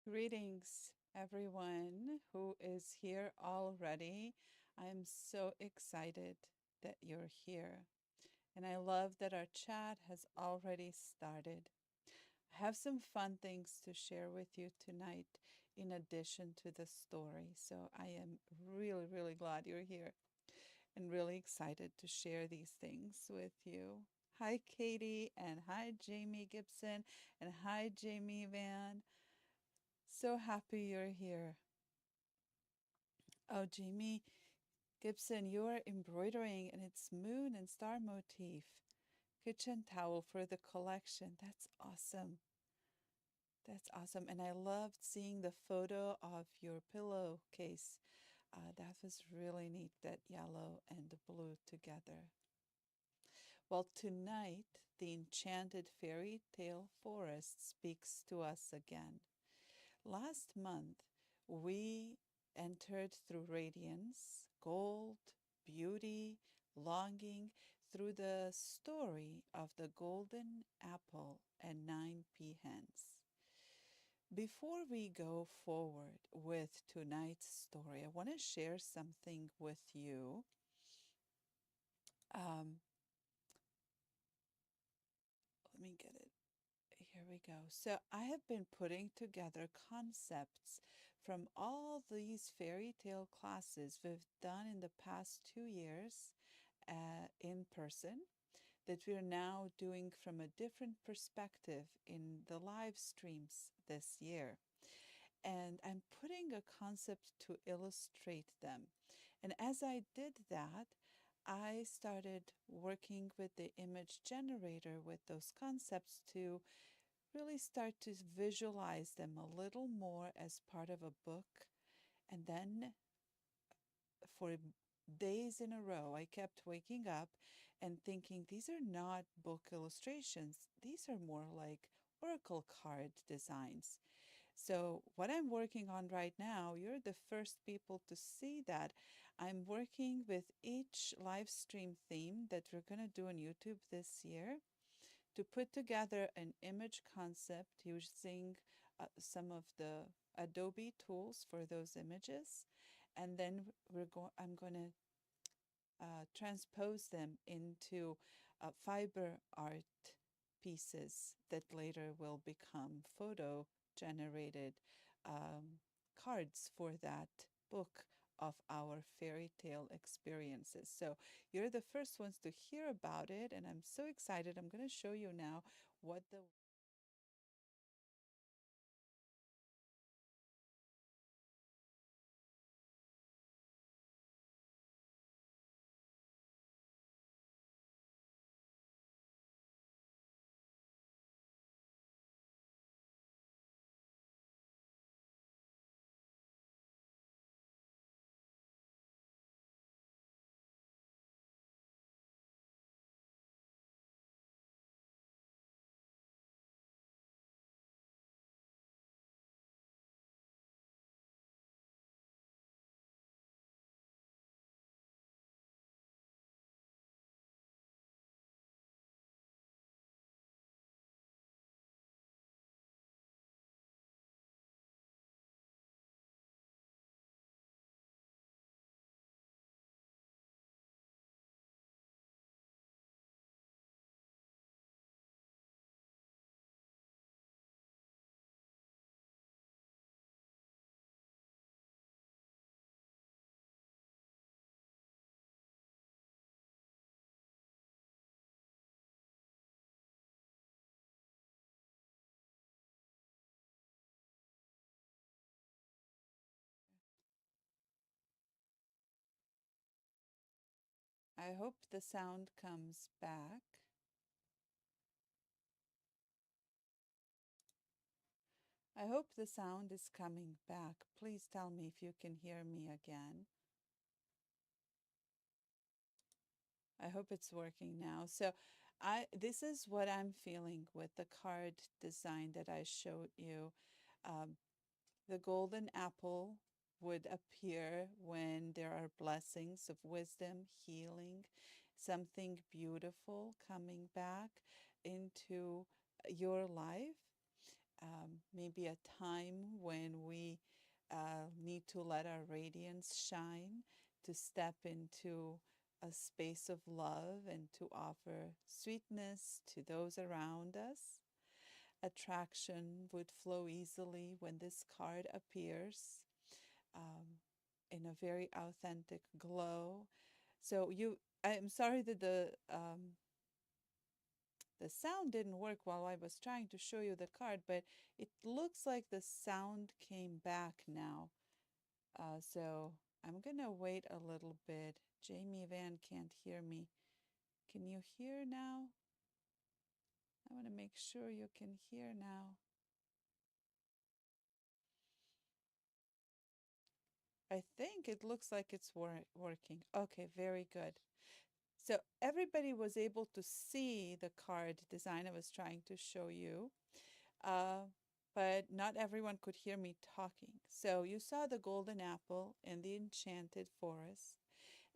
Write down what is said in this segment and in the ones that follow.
Greetings, everyone who is here already. I'm so excited that you're here. And I love that our chat has already started. I have some fun things to share with you tonight in addition to the story. So I am really, really glad you're here and really excited to share these things with you. Hi, Katie, and hi, Jamie Gibson, and hi, Jamie Van. So happy you're here. Oh, Jamie Gibson, you are embroidering and it's moon and star motif. Kitchen towel for the collection. That's awesome. That's awesome. And I loved seeing the photo of your pillowcase. That was really neat, that yellow and the blue together. Well, tonight, the enchanted fairy tale forest speaks to us again. Last month, we entered through radiance, gold, beauty, longing, through the story of the golden apple and 9 peahens. Before we go forward with tonight's story, I want to share something with you. Um, Let me get it. Here we go. So I have been putting together concepts from all these fairy tale classes we've done in the past 2 years in person that we're now doing from a different perspective in the live streams this year. And I'm putting a concept to illustrate them. And as I did that, I started working with the image generator with those concepts to really start to visualize them a little more as part of a book. And then for days in a row, I kept waking up and thinking, these are not book illustrations. These are more like oracle card designs. So, what I'm working on right now, you're the first people to see that. I'm working with each live stream theme that we're going to do on YouTube this year to put together an image concept using some of the Adobe tools for those images, and then I'm going to transpose them into fiber art pieces that later will become photo generated um, cards for that book of our fairy tale experiences. So you're the first ones to hear about it, and I'm so excited. I'm going to show you now what the I hope the sound comes back. I hope the sound is coming back. Please tell me if you can hear me again. I hope it's working now. So this is what I'm feeling with the card design that I showed you. Um, the golden apple would appear when there are blessings of wisdom, healing, something beautiful coming back into your life. maybe a time when we need to let our radiance shine, to step into a space of love and to offer sweetness to those around us. Attraction would flow easily when this card appears, um, in a very authentic glow. So I'm sorry that the sound didn't work while I was trying to show you the card, but it looks like the sound came back now. So I'm gonna wait a little bit. Jamie Van can't hear me. Can you hear now? I want to make sure you can hear now. I think it looks like it's working. Okay, very good. So everybody was able to see the card design I was trying to show you, uh, but not everyone could hear me talking. So you saw the golden apple in the enchanted forest.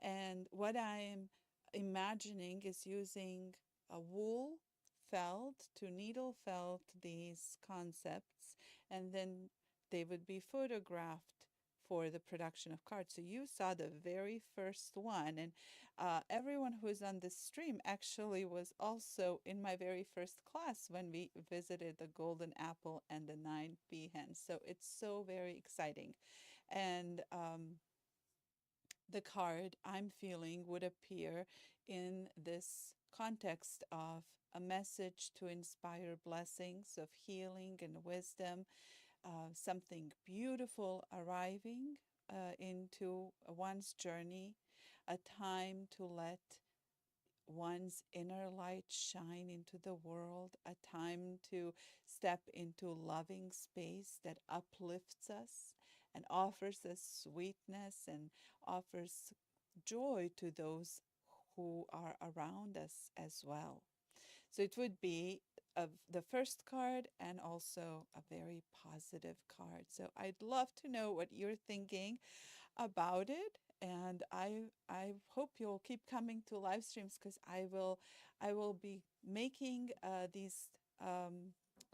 And what I'm imagining is using a wool felt to needle felt these concepts, and then they would be photographed for the production of cards. So you saw the very first one, and everyone who is on this stream actually was also in my very first class when we visited the golden apple and the 9 peahens. So it's so very exciting. And the card I'm feeling would appear in this context of a message to inspire blessings of healing and wisdom, something beautiful arriving into one's journey, a time to let one's inner light shine into the world, a time to step into loving space that uplifts us and offers us sweetness and offers joy to those who are around us as well. So it would be the first card and also a very positive card. So I'd love to know what you're thinking about it, and I hope you'll keep coming to live streams because I will be making these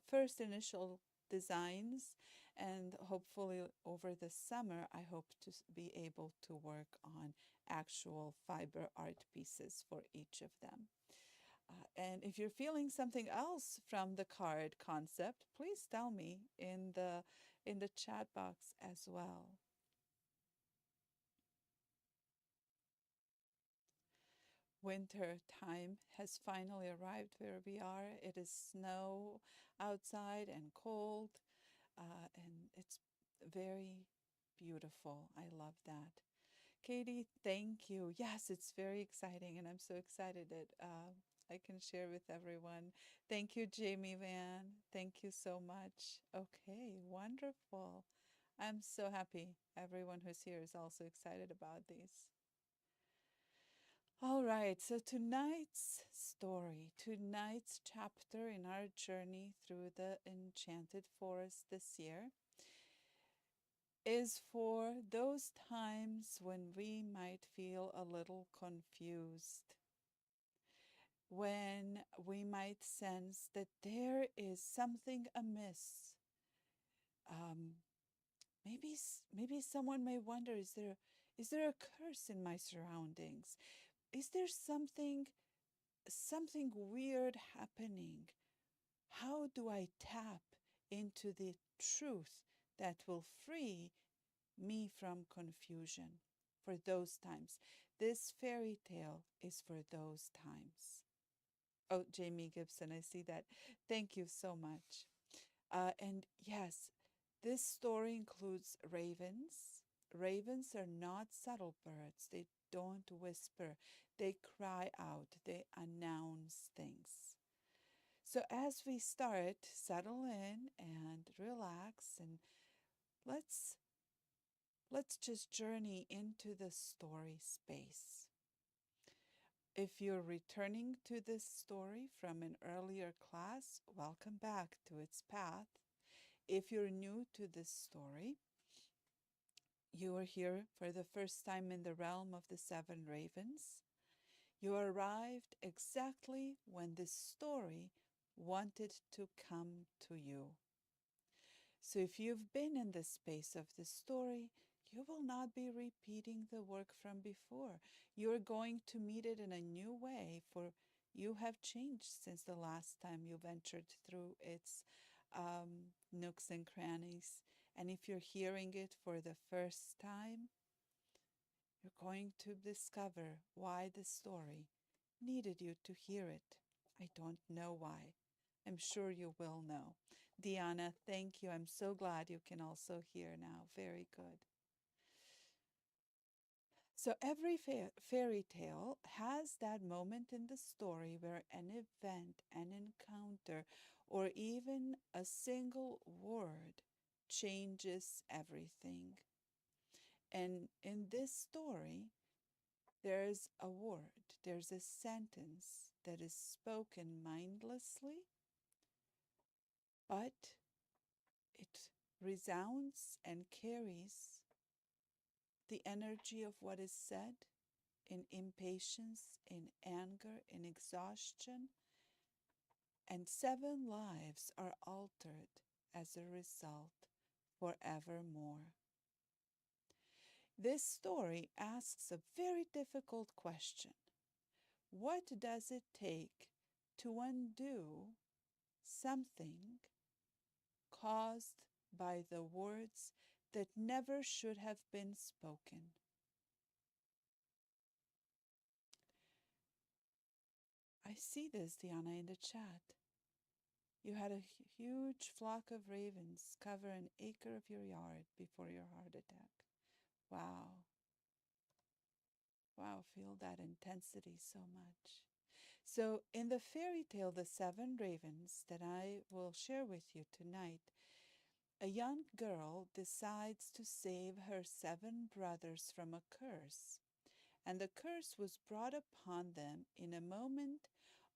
first initial designs, and hopefully over the summer I hope to be able to work on actual fiber art pieces for each of them. And if you're feeling something else from the card concept, please tell me in the chat box as well. Winter time has finally arrived where we are. It is snow outside and cold, and it's very beautiful. I love that. Katie, thank you. Yes, it's very exciting, and I'm so excited that I can share with everyone. Thank you, Jamie Van. Thank you so much. Okay, wonderful. I'm so happy everyone who's here is also excited about these. All right, so tonight's chapter in our journey through the enchanted forest this year is for those times when we might feel a little confused, when we might sense that there is something amiss. Um, maybe someone may wonder, is there a curse in my surroundings? Is there something weird happening? How do I tap into the truth that will free me from confusion for those times? This fairy tale is for those times. Oh, Jamie Gibson, I see that. Thank you so much. And yes, this story includes ravens. Ravens are not subtle birds. They don't whisper. They cry out. They announce things. So as we start, settle in and relax, and let's let's just journey into the story space. If you're returning to this story from an earlier class, welcome back to its path. If you're new to this story, you are here for the first time in the realm of the seven ravens. You arrived exactly when this story wanted to come to you. So if you've been in the space of the story, you will not be repeating the work from before. You're going to meet it in a new way, for you have changed since the last time you ventured through its nooks and crannies. And if you're hearing it for the first time, you're going to discover why the story needed you to hear it. I don't know why. I'm sure you will know. Diana, thank you. I'm so glad you can also hear now. Very good. So every fairy tale has that moment in the story where an event, an encounter, or even a single word changes everything. And in this story, there's a word, there's a sentence that is spoken mindlessly, but it resounds and carries the energy of what is said in impatience, in anger, in exhaustion, and 7 lives are altered as a result forevermore. This story asks a very difficult question. What does it take to undo something caused by the words that never should have been spoken? I see this, Diana, in the chat. You had a huge flock of ravens cover an acre of your yard before your heart attack. Wow. Wow, feel that intensity so much. So, in the fairy tale, The 7 Ravens, that I will share with you tonight, a young girl decides to save her 7 brothers from a curse. And the curse was brought upon them in a moment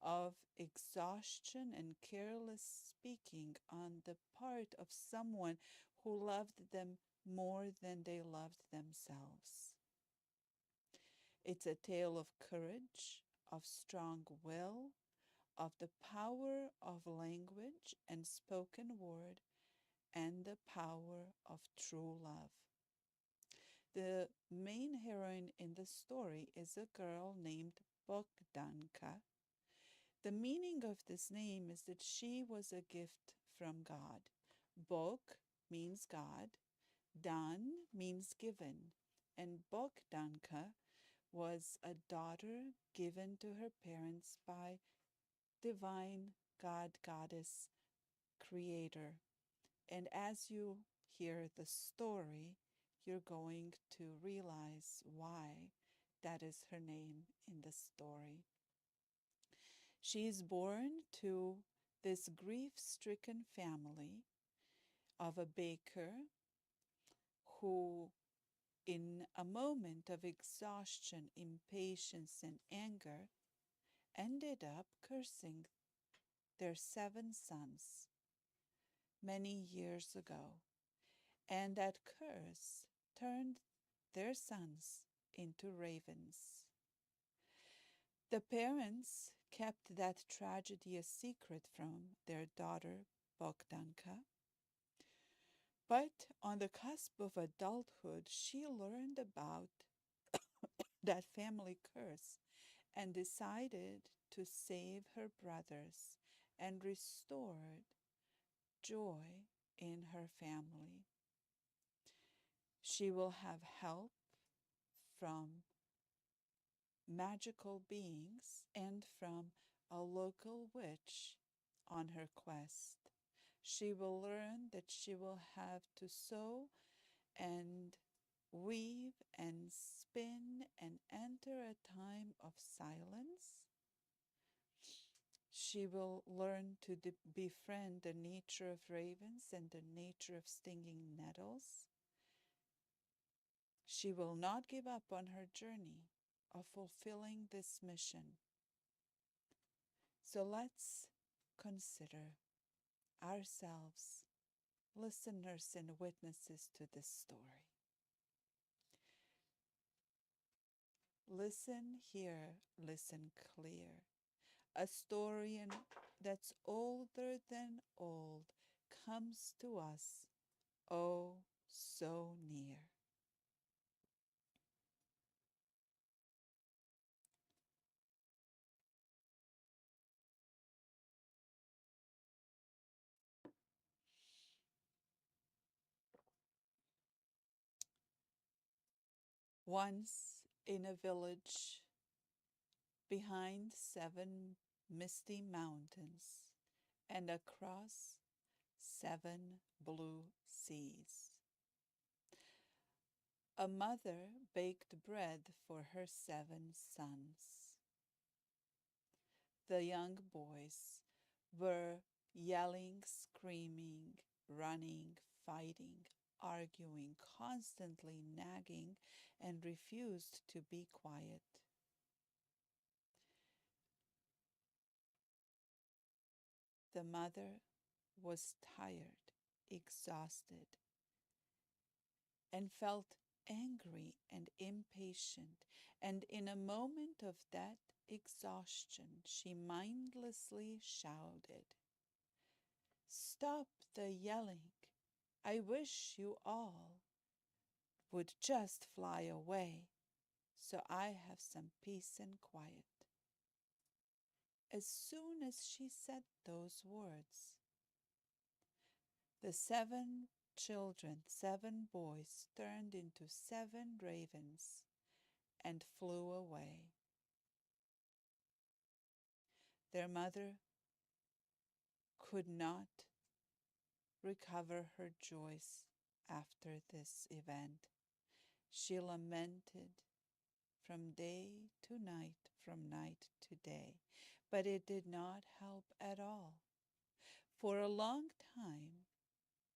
of exhaustion and careless speaking on the part of someone who loved them more than they loved themselves. It's a tale of courage, of strong will, of the power of language and spoken word, and the power of true love. The main heroine in the story is a girl named Bogdanka. The meaning of this name is that she was a gift from God. Bog means God, Dan means given, and Bogdanka was a daughter given to her parents by divine God, goddess, creator. And as you hear the story, you're going to realize why that is her name in the story. She's born to this grief-stricken family of a baker who, in a moment of exhaustion, impatience, and anger, ended up cursing their 7 sons many years ago. And that curse turned their sons into ravens. The parents kept that tragedy a secret from their daughter Bogdanka, but on the cusp of adulthood, she learned about that family curse and decided to save her brothers and restored joy in her family. She will have help from magical beings and from a local witch on her quest. She will learn that she will have to sew and weave and spin and enter a time of silence. She will learn to befriend the nature of ravens and the nature of stinging nettles. She will not give up on her journey of fulfilling this mission. So let's consider ourselves listeners and witnesses to this story. Listen here, listen clear. A story that's older than old comes to us oh so near. Once in a village behind 7 misty mountains and across 7 blue seas, a mother baked bread for her 7 sons. The young boys were yelling, screaming, running, fighting, arguing, constantly nagging, and refused to be quiet. The mother was tired, exhausted, and felt angry and impatient, and in a moment of that exhaustion, she mindlessly shouted, "Stop the yelling! I wish you all would just fly away so I have some peace and quiet." As soon as she said those words, the 7 children, 7 boys, turned into 7 ravens and flew away. Their mother could not recover her joys after this event. She lamented from day to night, from night to day, but it did not help at all. For a long time,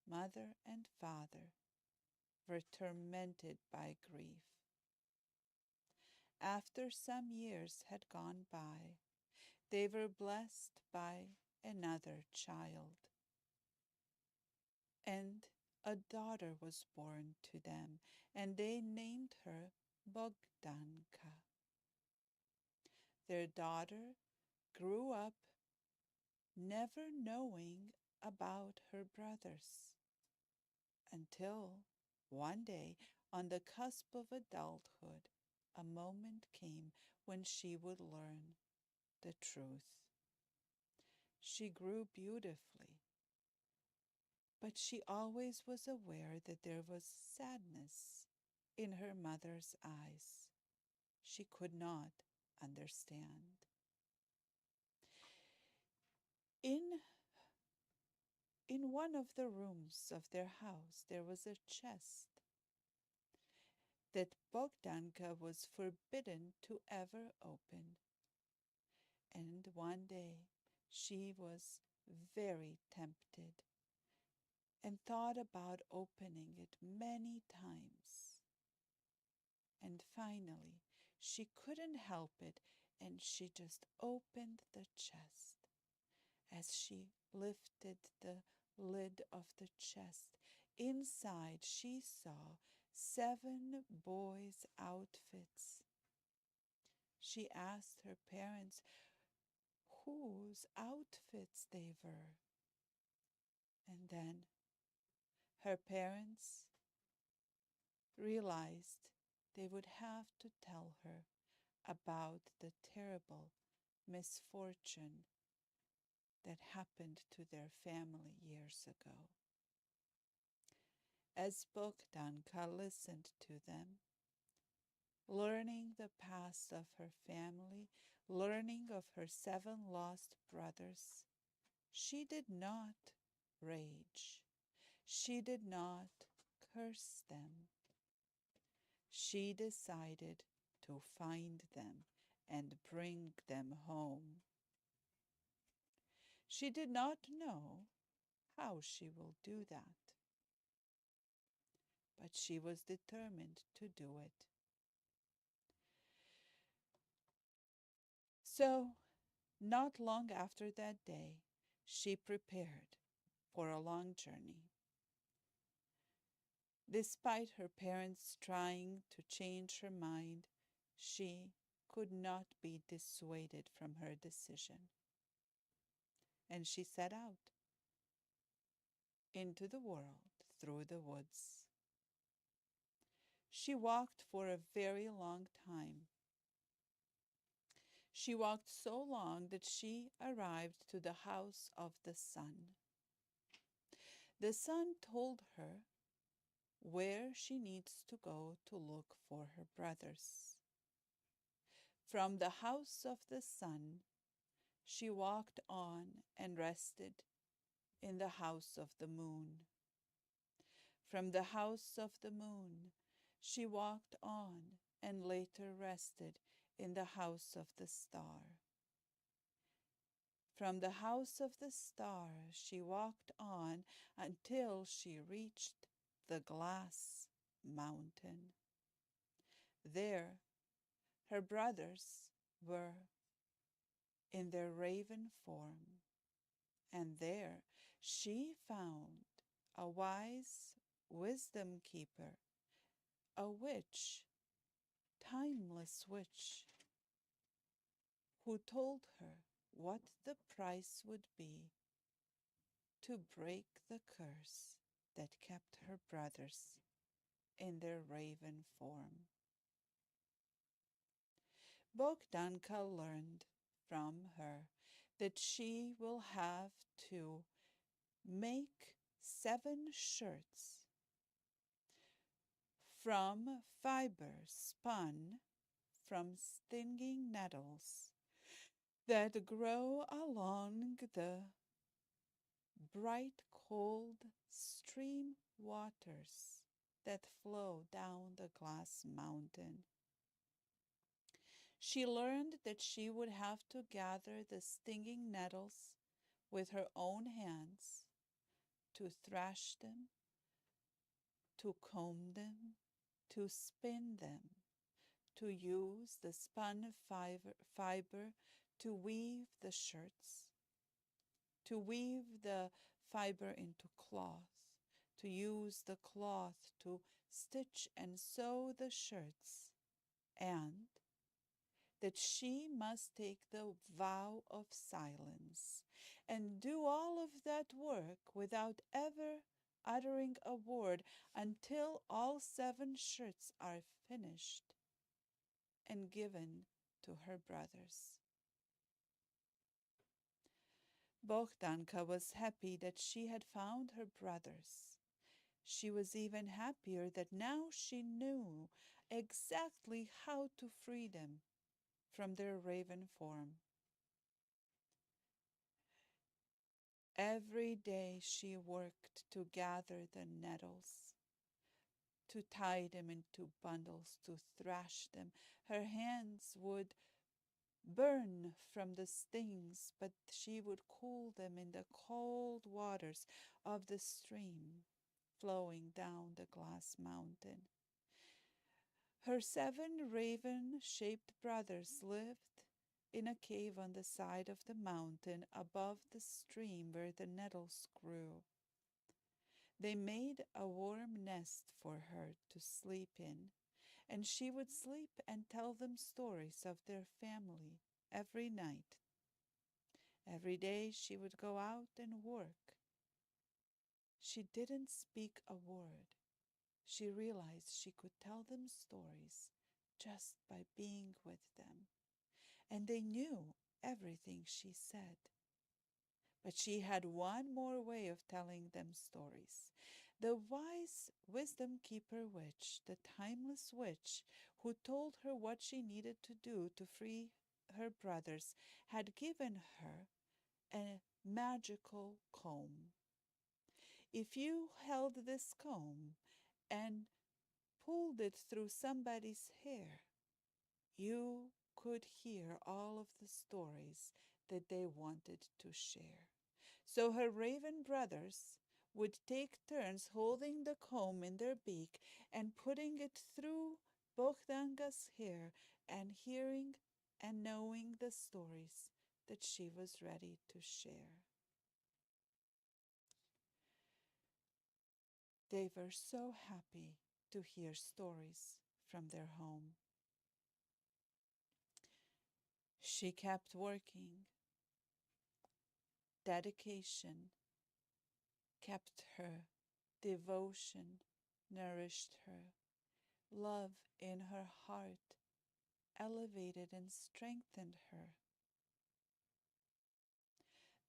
mother and father were tormented by grief. After some years had gone by, they were blessed by another child, and a daughter was born to them, and they named her Bogdanka. Their daughter grew up never knowing about her brothers until one day, on the cusp of adulthood, a moment came when she would learn the truth. She grew beautifully, but she always was aware that there was sadness in her mother's eyes. She could not understand. In In one of the rooms of their house there was a chest that Bogdanka was forbidden to ever open. And one day she was very tempted and thought about opening it many times. And finally she couldn't help it, and she just opened the chest. As she lifted the lid of the chest, inside she saw 7 boys' outfits. She asked her parents whose outfits they were. And then her parents realized they would have to tell her about the terrible misfortune that happened to their family years ago. As Bogdanka listened to them, learning the past of her family, learning of her 7 lost brothers, she did not rage. She did not curse them. She decided to find them and bring them home. She did not know how she will do that, but she was determined to do it. So, not long after that day, she prepared for a long journey. Despite her parents trying to change her mind, she could not be dissuaded from her decision. And she set out into the world through the woods. She walked for a very long time. She walked so long that she arrived to the house of the sun. The sun told her where she needs to go to look for her brothers. From the house of the sun, she walked on and rested in the house of the moon. From the house of the moon, she walked on and later rested in the house of the star. From the house of the star, she walked on until she reached the glass mountain. There, her brothers were in their raven form, and there she found a wise wisdom keeper, a witch, timeless witch, who told her what the price would be to break the curse that kept her brothers in their raven form. Bogdanka learned from her that she will have to make 7 shirts from fiber spun from stinging nettles that grow along the bright cold stream waters that flow down the glass mountain. She learned that she would have to gather the stinging nettles with her own hands, to thrash them, to comb them, to spin them, to use the spun fiber to weave the shirts, to weave the fiber into cloth, to use the cloth to stitch and sew the shirts, and that she must take the vow of silence and do all of that work without ever uttering a word until all 7 shirts are finished and given to her brothers. Bogdanka was happy that she had found her brothers. She was even happier that now she knew exactly how to free them from their raven form. Every day she worked to gather the nettles, to tie them into bundles, to thrash them. Her hands would burn from the stings, but she would cool them in the cold waters of the stream flowing down the glass mountain. Her 7 raven-shaped brothers lived in a cave on the side of the mountain above the stream where the nettles grew. They made a warm nest for her to sleep in, and she would sleep and tell them stories of their family every night. Every day she would go out and work. She didn't speak a word. She realized she could tell them stories just by being with them, and they knew everything she said. But she had one more way of telling them stories. The wise wisdom keeper witch, the timeless witch who told her what she needed to do to free her brothers, had given her a magical comb. If you held this comb and pulled it through somebody's hair, you could hear all of the stories that they wanted to share. So her raven brothers would take turns holding the comb in their beak and putting it through Bogdanka's hair and hearing and knowing the stories that she was ready to share. They were so happy to hear stories from their home. She kept working. Dedication kept her Devotion nourished her. Love in her heart elevated and strengthened her.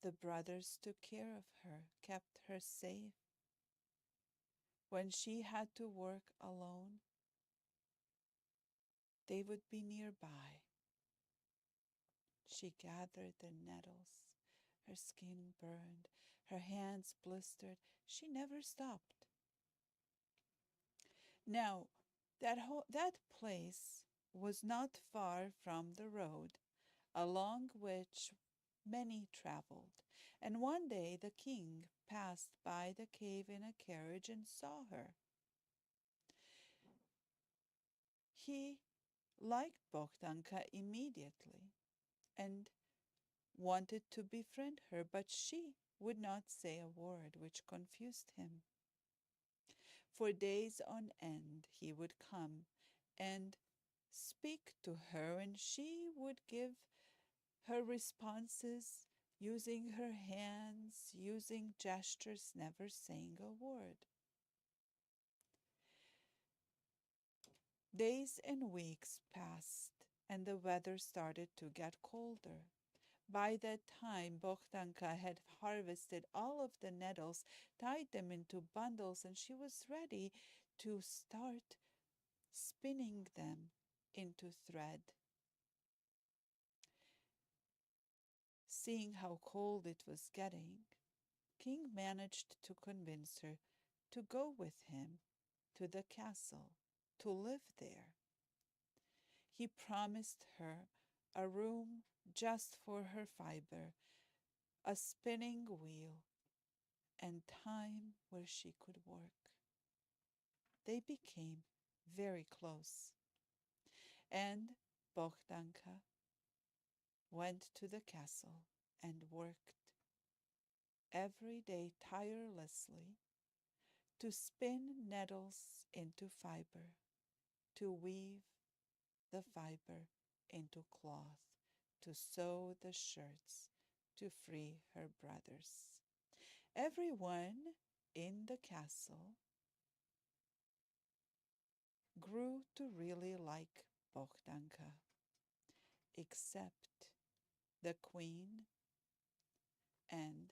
The brothers took care of her, kept her safe. When she had to work alone, they would be nearby. She gathered the nettles. Her skin burned, her hands blistered. She never stopped. Now, that place was not far from the road along which many traveled, and one day the king passed by the cave in a carriage and saw her. He liked Bogdanka immediately and wanted to befriend her, but she would not say a word, which confused him. For days on end he would come and speak to her, and she would give her responses using her hands, using gestures, never saying a word. Days and weeks passed, and the weather started to get colder. By that time, Bogdanka had harvested all of the nettles, tied them into bundles, and she was ready to start spinning them into thread. Seeing how cold it was getting, King managed to convince her to go with him to the castle, to live there. He promised her a room just for her fiber, a spinning wheel, and time where she could work. They became very close, and Bogdanka went to the castle and worked every day tirelessly to spin nettles into fiber, to weave the fiber into cloth, to sew the shirts, to free her brothers. Everyone in the castle grew to really like Bogdanka, except the queen and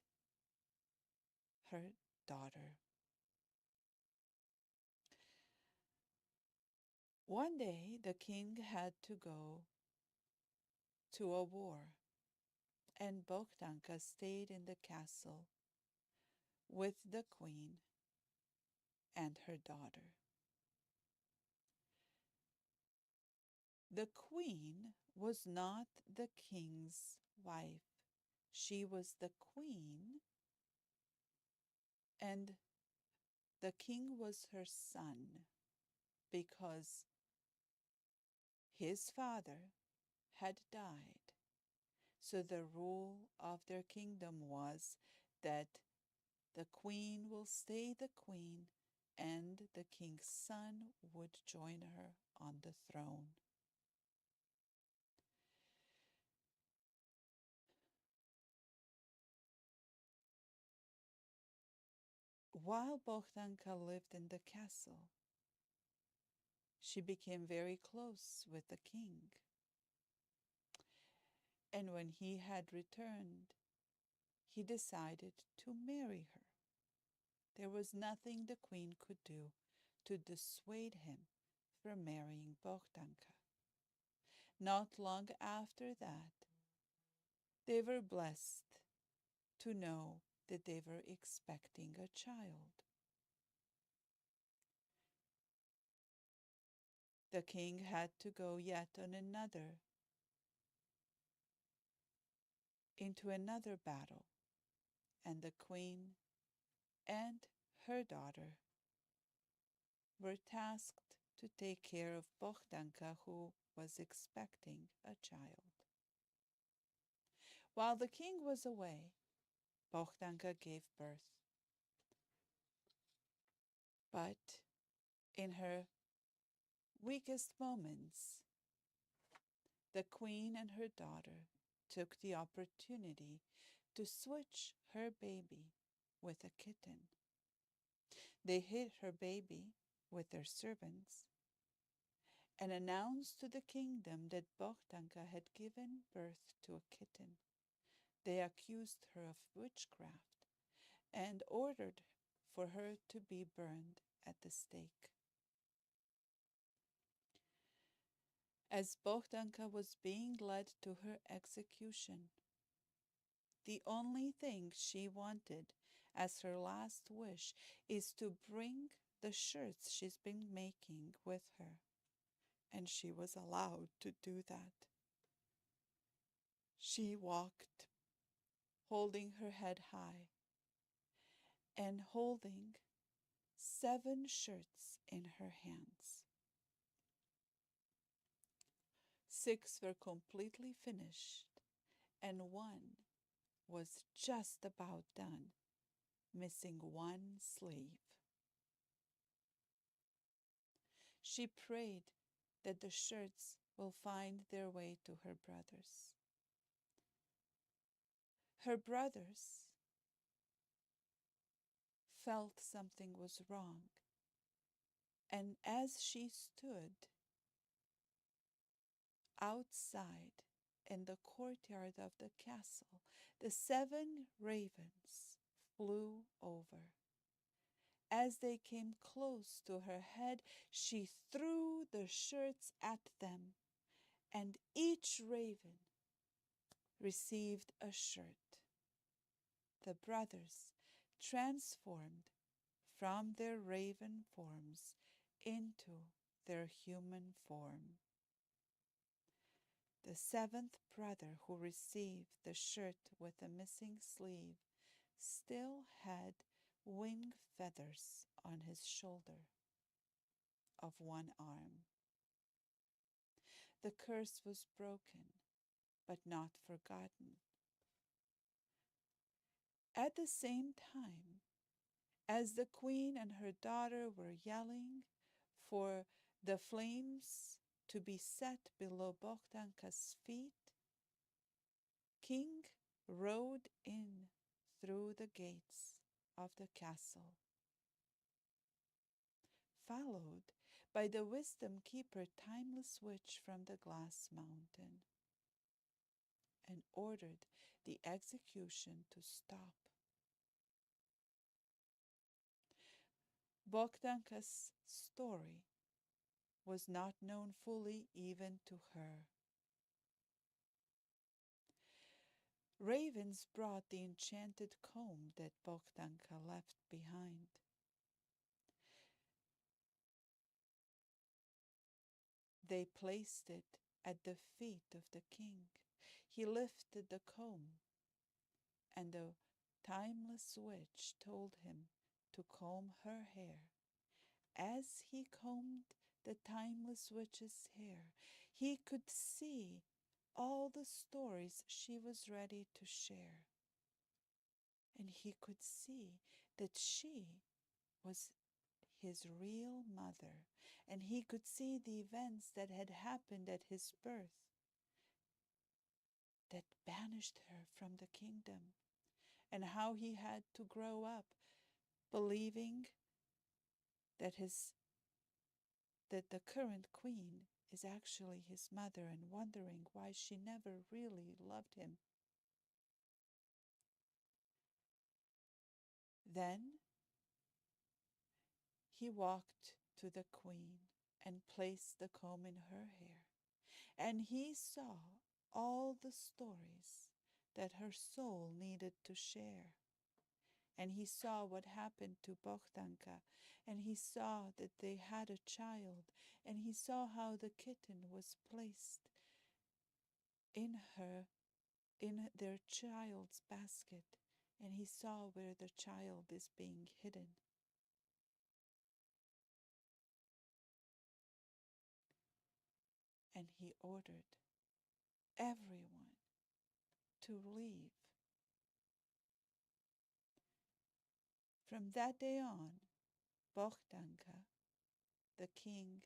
her daughter. One day the king had to go to a war, and Bogdanka stayed in the castle with the queen and her daughter. The queen was not the king's wife. She was the queen, and the king was her son because his father had died. So the rule of their kingdom was that the queen will stay the queen and the king's son would join her on the throne. While Bogdanka lived in the castle, she became very close with the king. And when he had returned, he decided to marry her. There was nothing the queen could do to dissuade him from marrying Bogdanka. Not long after that, they were blessed to know that they were expecting a child. The king had to go yet on into another battle, and the queen and her daughter were tasked to take care of Bogdanka, who was expecting a child. While the king was away, Bogdanka gave birth. But in her weakest moments, the queen and her daughter took the opportunity to switch her baby with a kitten. They hid her baby with their servants and announced to the kingdom that Bogdanka had given birth to a kitten. They accused her of witchcraft and ordered for her to be burned at the stake. As Bogdanka was being led to her execution, the only thing she wanted as her last wish is to bring the shirts she's been making with her, and she was allowed to do that. She walked, holding her head high and holding 7 shirts in her hands. 6 were completely finished, and 1 was just about done, missing 1 sleeve. She prayed that the shirts will find their way to her brothers. Her brothers felt something was wrong, and as she stood outside in the courtyard of the castle, the 7 ravens flew over. As they came close to her head, she threw the shirts at them, and each raven received a shirt. The brothers transformed from their raven forms into their human form. The 7th brother, who received the shirt with a missing sleeve, still had wing feathers on his shoulder of 1 arm. The curse was broken, but not forgotten. At the same time, as the queen and her daughter were yelling for the flames to be set below Bogdanka's feet, King rode in through the gates of the castle, followed by the wisdom keeper Timeless Witch from the Glass Mountain, and ordered the execution to stop. Bogdanka's story was not known fully even to her. Ravens brought the enchanted comb that Bogdanka left behind. They placed it at the feet of the king. He lifted the comb, and the timeless witch told him to comb her hair. As he combed the timeless witch's hair, he could see all the stories she was ready to share. And he could see that she was his real mother, and he could see the events that had happened at his birth that banished her from the kingdom, and how he had to grow up believing that the current queen is actually his mother, and wondering why she never really loved him. Then he walked to the queen and placed the comb in her hair, and he saw all the stories that her soul needed to share. And he saw what happened to Bogdanka, and he saw that they had a child, and he saw how the kitten was placed in their child's basket, and he saw where the child is being hidden. And he ordered everyone to leave. From that day on, Bogdanka, the king,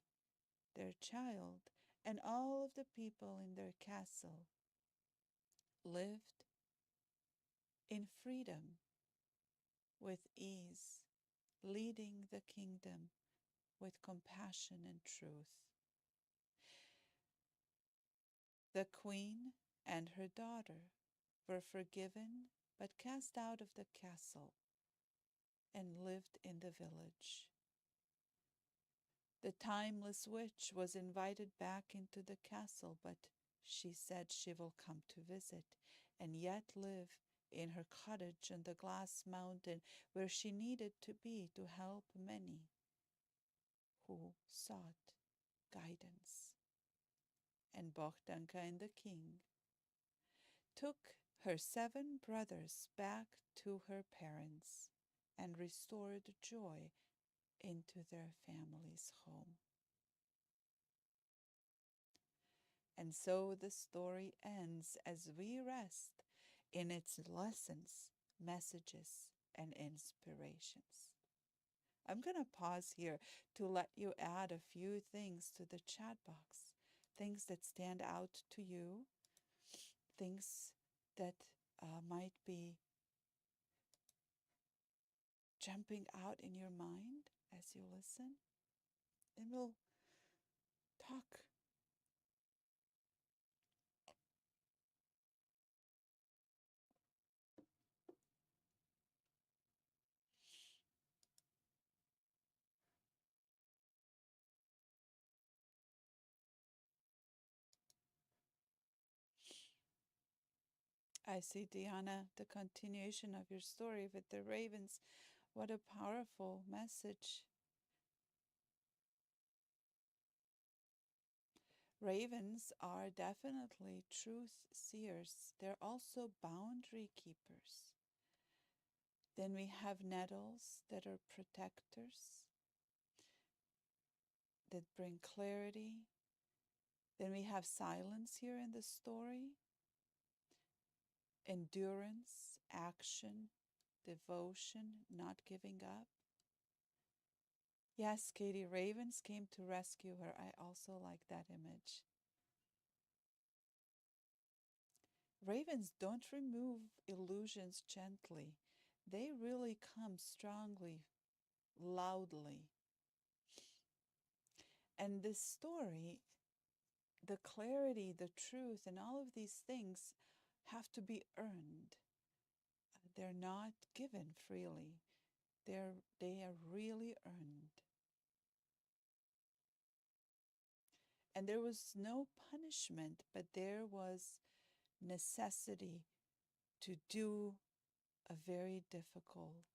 their child, and all of the people in their castle lived in freedom, with ease leading the kingdom with compassion and truth. The queen and her daughter were forgiven but cast out of the castle and lived in the village. The timeless witch was invited back into the castle, but she said she will come to visit and yet live in her cottage on the glass mountain where she needed to be to help many who sought guidance. And Bohdanka and the king took her 7 brothers back to her parents and restored joy into their family's home. And so the story ends as we rest in its lessons, messages, and inspirations. I'm going to pause here to let you add a few things to the chat box, things that stand out to you, things that might be jumping out in your mind as you listen, and we'll talk. I see, Diana, the continuation of your story with the ravens. What a powerful message. Ravens are definitely truth seers. They're also boundary keepers. Then we have nettles that are protectors, that bring clarity. Then we have silence here in the story, endurance, action, devotion, not giving up. Yes, Katie, ravens came to rescue her. I also like that image. Ravens don't remove illusions gently. They really come strongly, loudly. And this story, the clarity, the truth, and all of these things have to be earned. They're not given freely. They are really earned. And there was no punishment, but there was necessity to do a very difficult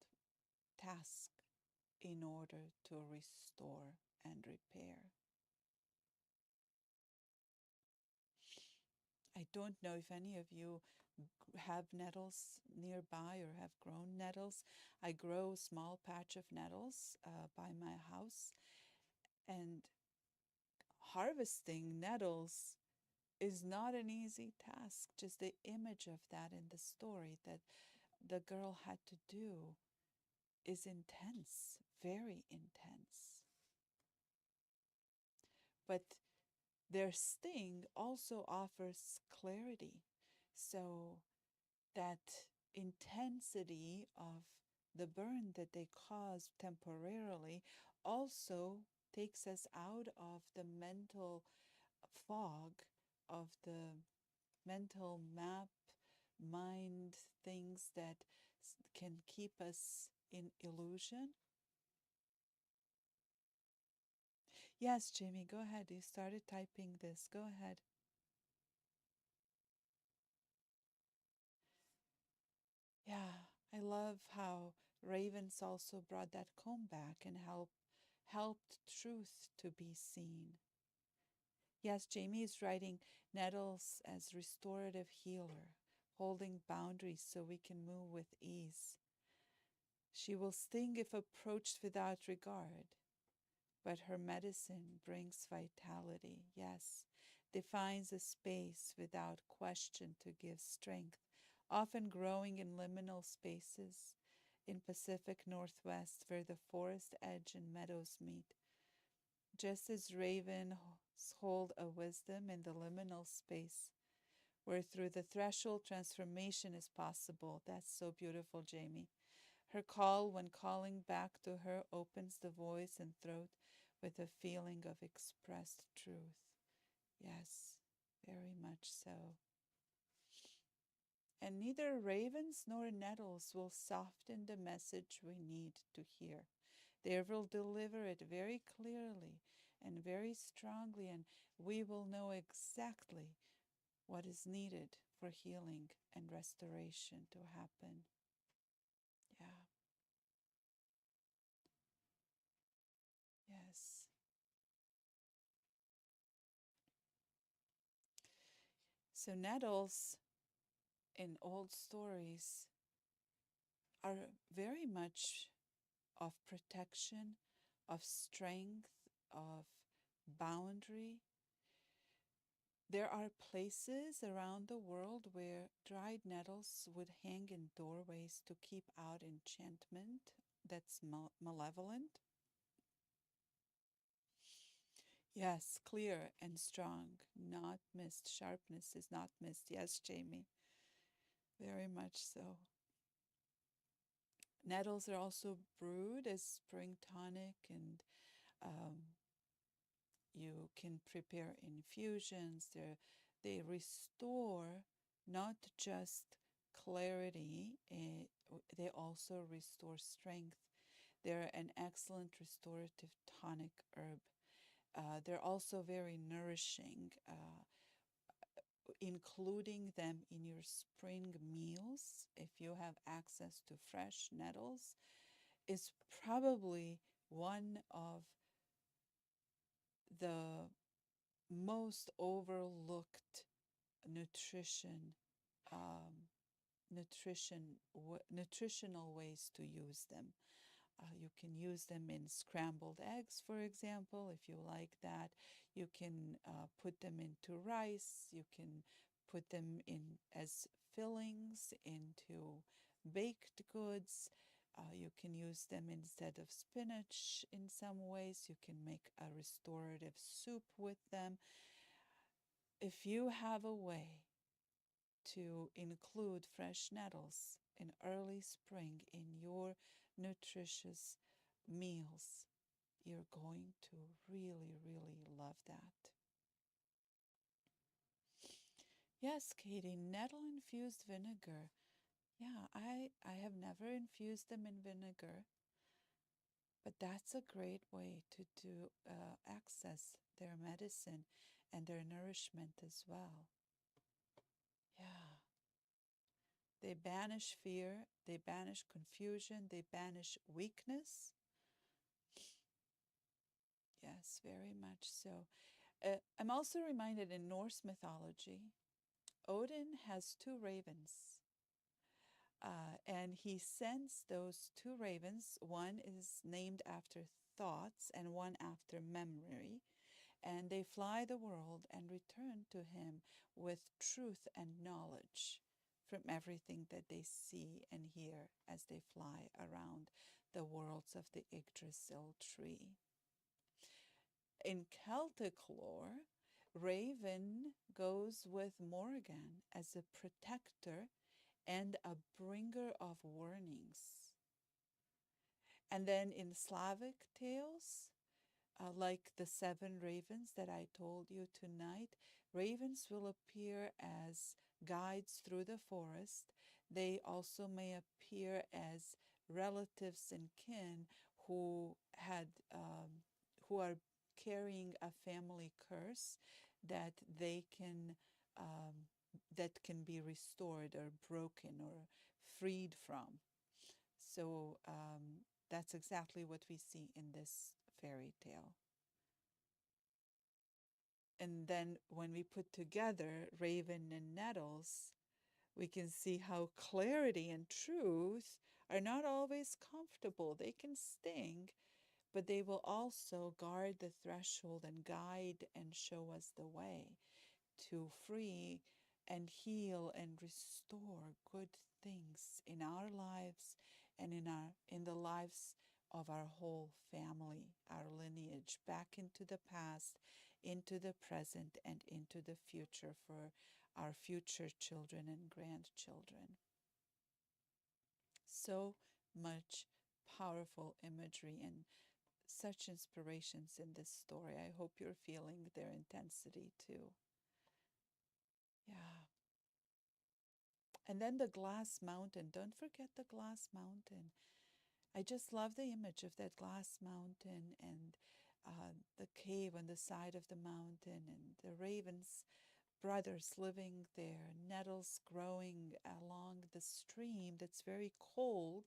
task in order to restore and repair. I don't know if any of you have nettles nearby or have grown nettles. I grow a small patch of nettles by my house, and harvesting nettles is not an easy task. Just the image of that in the story that the girl had to do is intense, very intense. But their sting also offers clarity. So that intensity of the burn that they cause temporarily also takes us out of the mental fog, of the mental map, mind things that can keep us in illusion. Yes, Jamie, go ahead. You started typing this. Go ahead. Yeah, I love how ravens also brought that comb back and helped truth to be seen. Yes, Jamie is writing nettles as restorative healer, holding boundaries so we can move with ease. She will sting if approached without regard, but her medicine brings vitality, yes, defines a space without question to give strength, often growing in liminal spaces in Pacific Northwest where the forest edge and meadows meet. Just as ravens hold a wisdom in the liminal space where through the threshold transformation is possible. That's so beautiful, Jamie. Her call, when calling back to her, opens the voice and throat with a feeling of expressed truth. Yes, very much so. And neither ravens nor nettles will soften the message we need to hear. They will deliver it very clearly and very strongly, and we will know exactly what is needed for healing and restoration to happen. Yeah, yes. So, nettles in old stories are very much of protection, of strength, of boundary. There are places around the world where dried nettles would hang in doorways to keep out enchantment that's malevolent. Yes, clear and strong, not missed. Sharpness is not missed. Yes, Jamie, very much so. Nettles are also brewed as spring tonic, and um, you can prepare infusions. They restore not just clarity, they also restore strength. They're an excellent restorative tonic herb. They're also very nourishing. Including them in your spring meals, if you have access to fresh nettles, is probably one of the most overlooked nutrition nutritional ways to use them. You can use them in scrambled eggs, for example, if you like that. You can put them into rice. You can put them in as fillings into baked goods. You can use them instead of spinach in some ways. You can make a restorative soup with them. If you have a way to include fresh nettles in early spring in your nutritious meals, you're going to really, really love that. Yes, Katie, nettle infused vinegar. Yeah, I have never infused them in vinegar, but that's a great way to access their medicine and their nourishment as well. Yeah. They banish fear, they banish confusion, they banish weakness. Yes, very much so. I'm also reminded in Norse mythology, Odin has two ravens, and he sends those two ravens. One is named after thoughts and one after memory, and they fly the world and return to him with truth and knowledge from everything that they see and hear as they fly around the worlds of the Yggdrasil tree. In Celtic lore, Raven goes with Morgan as a protector and a bringer of warnings. And then in Slavic tales, like the seven ravens that I told you tonight, ravens will appear as guides through the forest. They also may appear as relatives and kin who had who are carrying a family curse that they can that can be restored or broken or freed from. So that's exactly what we see in this fairy tale. And then when we put together raven and nettles, we can see how clarity and truth are not always comfortable. They can sting, but they will also guard the threshold and guide and show us the way to free and heal and restore good things in our lives and in the lives of our whole family, our lineage, back into the past, into the present, and into the future for our future children and grandchildren. So much powerful imagery and such inspirations in this story. I hope you're feeling their intensity too. Yeah. And then the glass mountain. Don't forget the glass mountain. I just love the image of that glass mountain and the cave on the side of the mountain and the ravens brothers living there, nettles growing along the stream that's very cold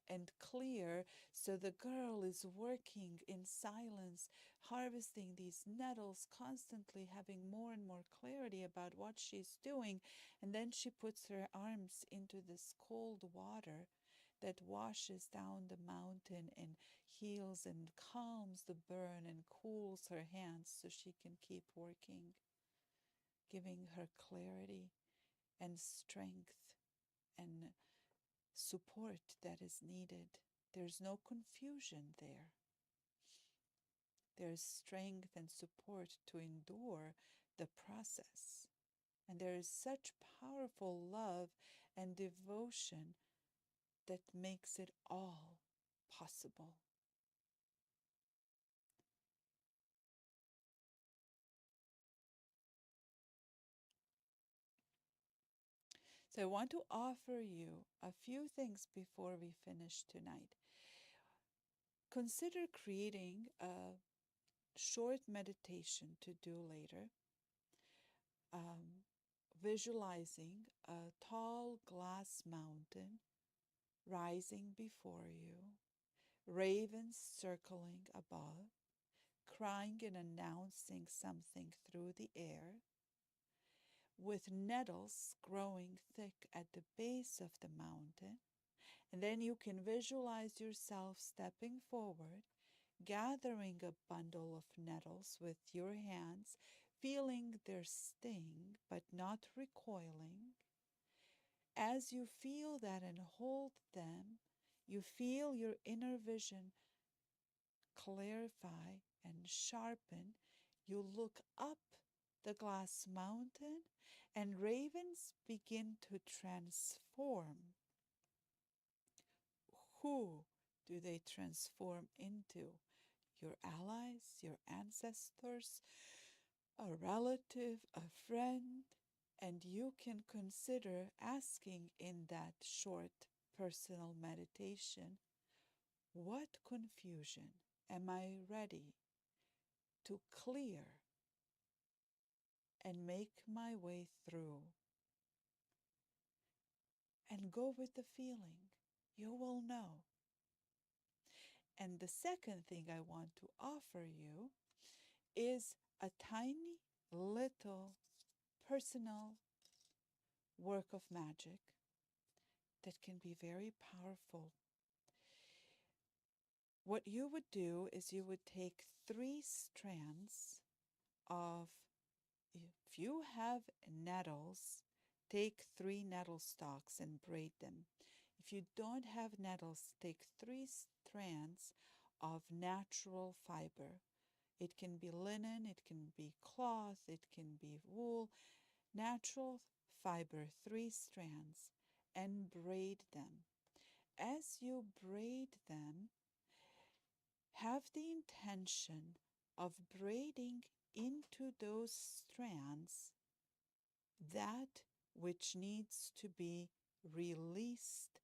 and clear. So the girl is working in silence, harvesting these nettles, constantly having more and more clarity about what she's doing. And then she puts her arms into this cold water that washes down the mountain and heals and calms the burn and cools her hands so she can keep working, giving her clarity and strength and support that is needed. There's no confusion there. There's strength and support to endure the process. And there is such powerful love and devotion that makes it all possible. So I want to offer you a few things before we finish tonight. Consider creating a short meditation to do later, um, visualizing a tall glass mountain rising before you, ravens circling above, crying and announcing something through the air, with nettles growing thick at the base of the mountain. And then you can visualize yourself stepping forward, gathering a bundle of nettles with your hands, feeling their sting but not recoiling. As you feel that and hold them, you feel your inner vision clarify and sharpen. You look up the glass mountain, and ravens begin to transform. Who do they transform into? Your allies, your ancestors, a relative, a friend, and you can consider asking in that short personal meditation, what confusion am I ready to clear and make my way through? And go with the feeling. You will know. And the second thing I want to offer you is a tiny little personal work of magic that can be very powerful. What you would do is you would take 3 strands of, if you have nettles, take 3 nettle stalks and braid them. If you don't have nettles, take 3 strands of natural fiber. It can be linen, it can be cloth, it can be wool, natural fiber, 3 strands, and braid them. As you braid them, have the intention of braiding into those strands that which needs to be released,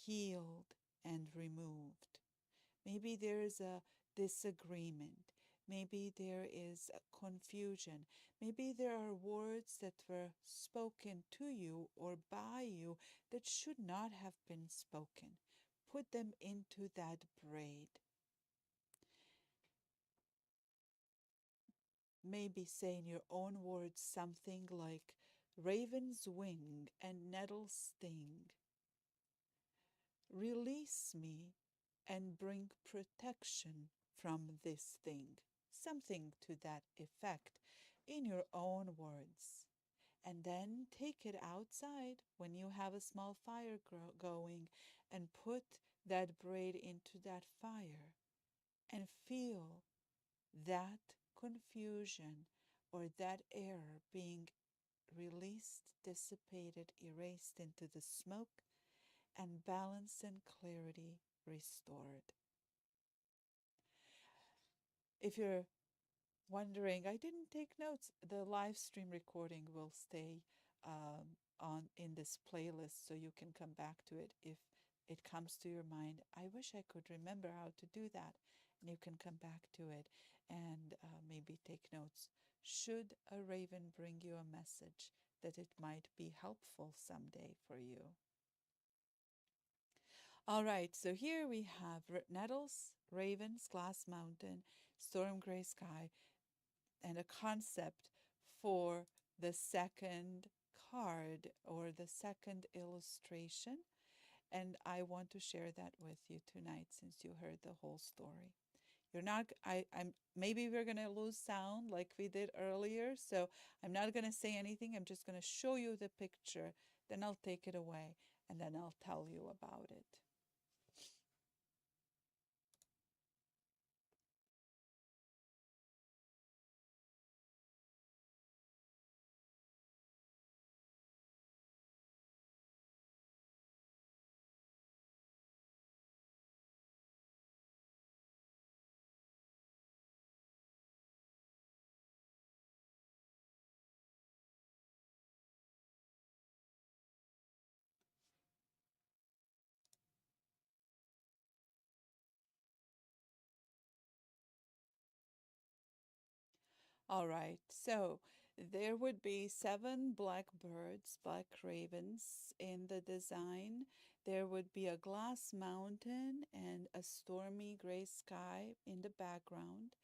healed, and removed. Maybe there is a disagreement. Maybe there is a confusion. Maybe there are words that were spoken to you or by you that should not have been spoken. Put them into that braid. Maybe say in your own words something like raven's wing and nettle sting. Release me and bring protection from this thing. Something to that effect in your own words. And then take it outside when you have a small fire going and put that braid into that fire and feel that confusion or that error being released, dissipated, erased into the smoke, and balance and clarity restored. If you're wondering, I didn't take notes, the live stream recording will stay on in this playlist so you can come back to it if it comes to your mind. I wish I could remember how to do that, and you can come back to it and maybe take notes. Should a raven bring you a message that it might be helpful someday for you? All right, so here we have nettles, ravens, glass mountain, storm gray sky, and a concept for the second card or the second illustration. And I want to share that with you tonight since you heard the whole story. You're not, I'm, maybe we're going to lose sound like we did earlier. So I'm not going to say anything. I'm just going to show you the picture. Then I'll take it away and then I'll tell you about it. All right, so there would be 7 black birds, black ravens in the design. There would be a glass mountain and a stormy gray sky in the background.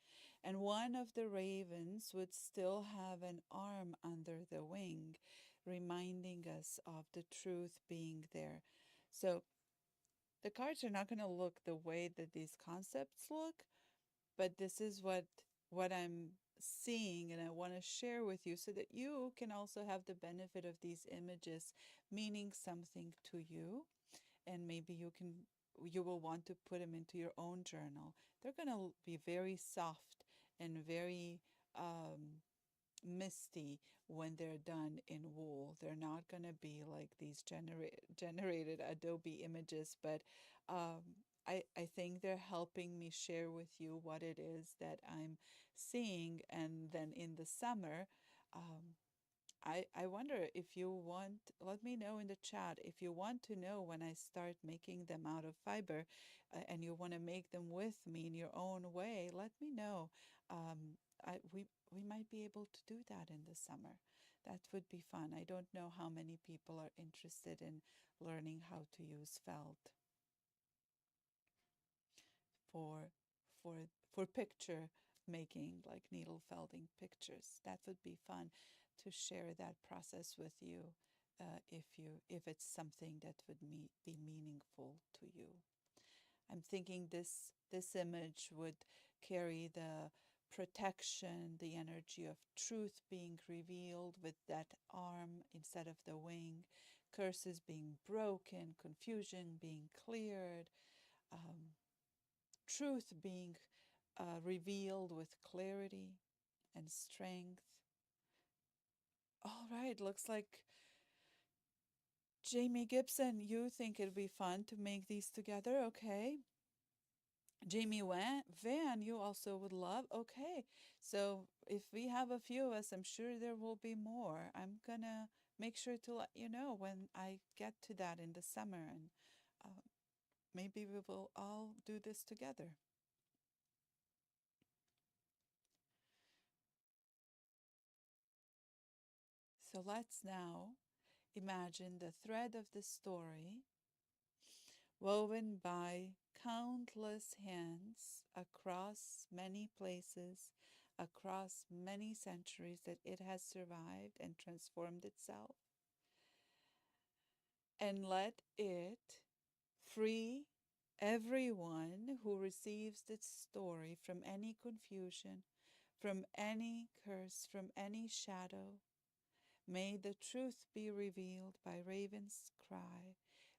And one of the ravens would still have an arm under the wing, reminding us of the truth being there. So the cards are not going to look the way that these concepts look, but this is what I'm seeing and I want to share with you so that you can also have the benefit of these images meaning something to you, and maybe you will want to put them into your own journal. They're going to be very soft and very misty when they're done in wool. They're not going to be like these generated Adobe images, but I think they're helping me share with you what it is that I'm seeing. And then in the summer, I wonder if you want, let me know in the chat if you want to know when I start making them out of fiber and you want to make them with me in your own way, let me know. We might be able to do that in the summer. That would be fun. I don't know how many people are interested in learning how to use felt for for for picture making, like needle felting pictures. That would be fun to share that process with you if it's something that would be meaningful to you. I'm thinking this image would carry the protection, the energy of truth being revealed with that arm instead of the wing, curses being broken, confusion being cleared, um, truth being revealed with clarity and strength. All right, looks like Jamie Gibson, you think it'd be fun to make these together? Okay. Jamie Van, you also would love. Okay, so if we have a few of us, I'm sure there will be more. I'm gonna make sure to let you know when I get to that in the summer, and uh, maybe we will all do this together. So let's now imagine the thread of the story woven by countless hands across many places, across many centuries that it has survived and transformed itself. And let it free everyone who receives this story from any confusion, from any curse, from any shadow. May the truth be revealed by raven's cry.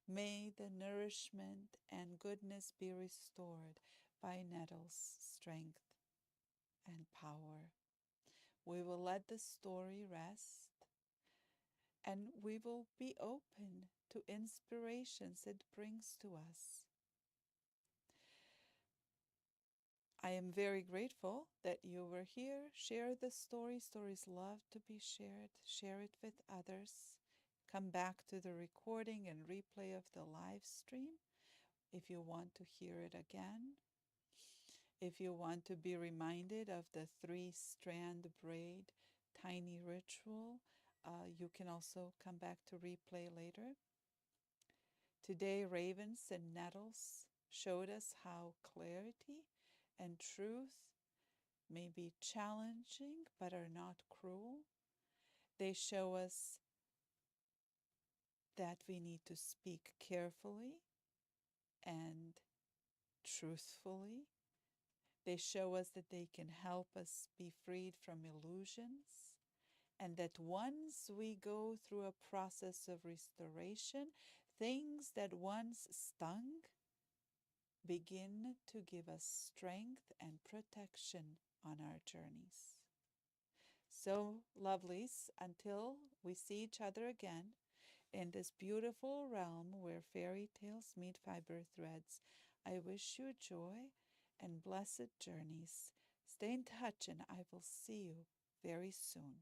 May the nourishment and goodness be restored by nettles' strength and power. We will let the story rest, and we will be open to inspirations it brings to us. I am very grateful that you were here. Share the story. Stories love to be shared. Share it with others. Come back to the recording and replay of the live stream if you want to hear it again. If you want to be reminded of the 3-strand braid tiny ritual, you can also come back to replay later. Today, ravens and nettles showed us how clarity and truth may be challenging but are not cruel. They show us that we need to speak carefully and truthfully. They show us that they can help us be freed from illusions, and that once we go through a process of restoration, things that once stung begin to give us strength and protection on our journeys. So, lovelies, until we see each other again in this beautiful realm where fairy tales meet fiber threads, I wish you joy and blessed journeys. Stay in touch, and I will see you very soon.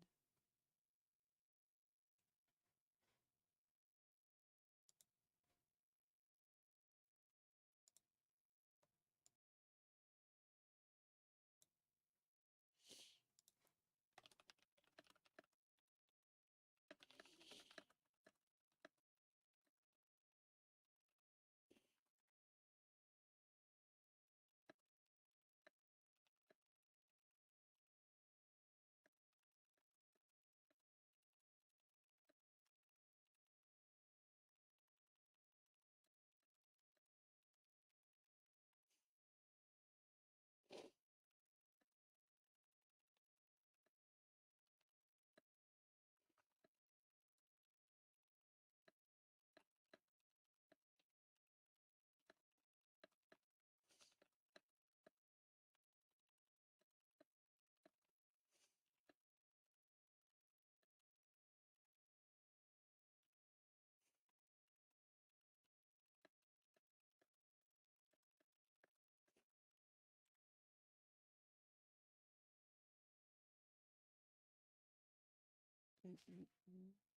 Mm-mm-mm.